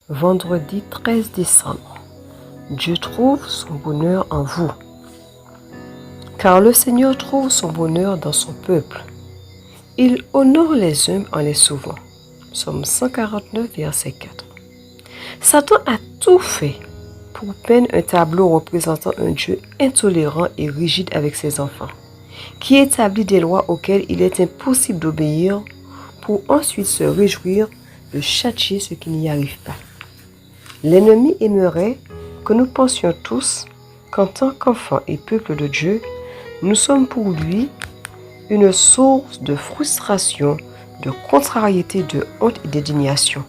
Vendredi 13 décembre. Dieu trouve son bonheur en vous. Car le Seigneur trouve son bonheur dans son peuple. Il honore les humbles en les sauvant. Psaume 149, verset 4. Satan a tout fait pour peindre un tableau représentant un Dieu intolérant et rigide avec ses enfants, qui établit des lois auxquelles il est impossible d'obéir pour ensuite se réjouir de châtier ceux qui n'y arrivent pas. L'ennemi aimerait que nous pensions tous qu'en tant qu'enfants et peuple de Dieu, nous sommes pour lui une source de frustration, de contrariété, de honte et d'indignation.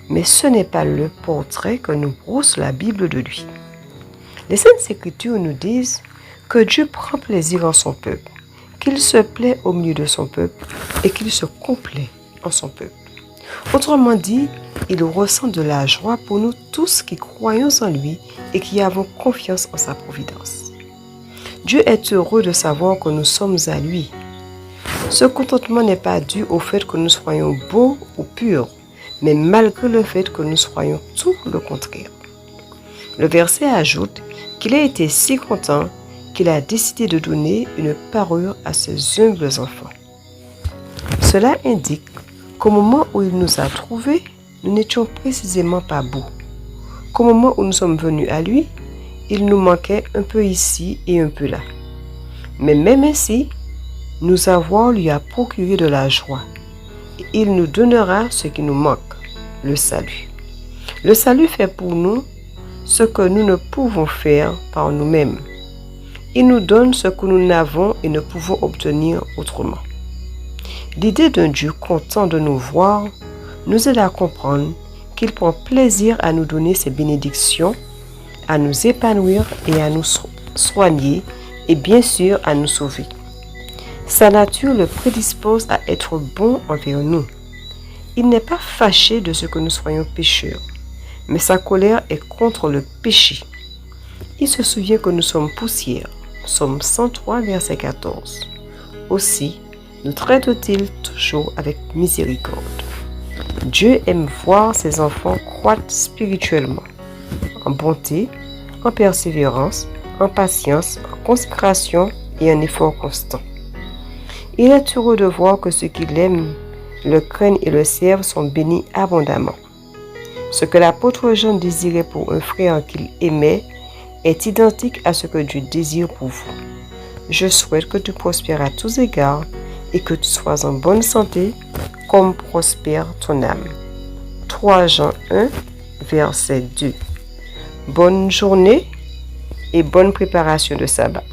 Mais ce n'est pas le portrait que nous brosse la Bible de lui. Les Saintes Écritures nous disent que Dieu prend plaisir en son peuple, qu'il se plaît au milieu de son peuple et qu'il se complaît en son peuple. Autrement dit, il ressent de la joie pour nous tous qui croyons en lui et qui avons confiance en sa providence. Dieu est heureux de savoir que nous sommes à lui. Ce contentement n'est pas dû au fait que nous soyons beaux ou purs, mais malgré le fait que nous soyons tout le contraire. Le verset ajoute qu'il a été si content qu'il a décidé de donner une parure à ses humbles enfants. Cela indique qu'au moment où il nous a trouvés, nous n'étions précisément pas beaux. Qu'au moment où nous sommes venus à lui, il nous manquait un peu ici et un peu là. Mais même ainsi, nous avoir lui a procuré de la joie. Il nous donnera ce qui nous manque, le salut. Le salut fait pour nous ce que nous ne pouvons faire par nous-mêmes. Il nous donne ce que nous n'avons et ne pouvons obtenir autrement. L'idée d'un Dieu content de nous voir nous aide à comprendre qu'il prend plaisir à nous donner ses bénédictions, à nous épanouir et à nous soigner et bien sûr à nous sauver. Sa nature le prédispose à être bon envers nous. Il n'est pas fâché de ce que nous soyons pécheurs, mais sa colère est contre le péché. Il se souvient que nous sommes poussière. Psaume 103, verset 14. Aussi, nous traite-t-il toujours avec miséricorde. Dieu aime voir ses enfants croître spirituellement, en bonté, en persévérance, en patience, en consécration et en effort constant. Il est heureux de voir que ceux qui l'aiment, le craignent et le servent sont bénis abondamment. Ce que l'apôtre Jean désirait pour un frère qu'il aimait est identique à ce que Dieu désire pour vous. Je souhaite que tu prospères à tous égards et que tu sois en bonne santé comme prospère ton âme. 3 Jean 1, verset 2. Bonne journée et bonne préparation de sabbat.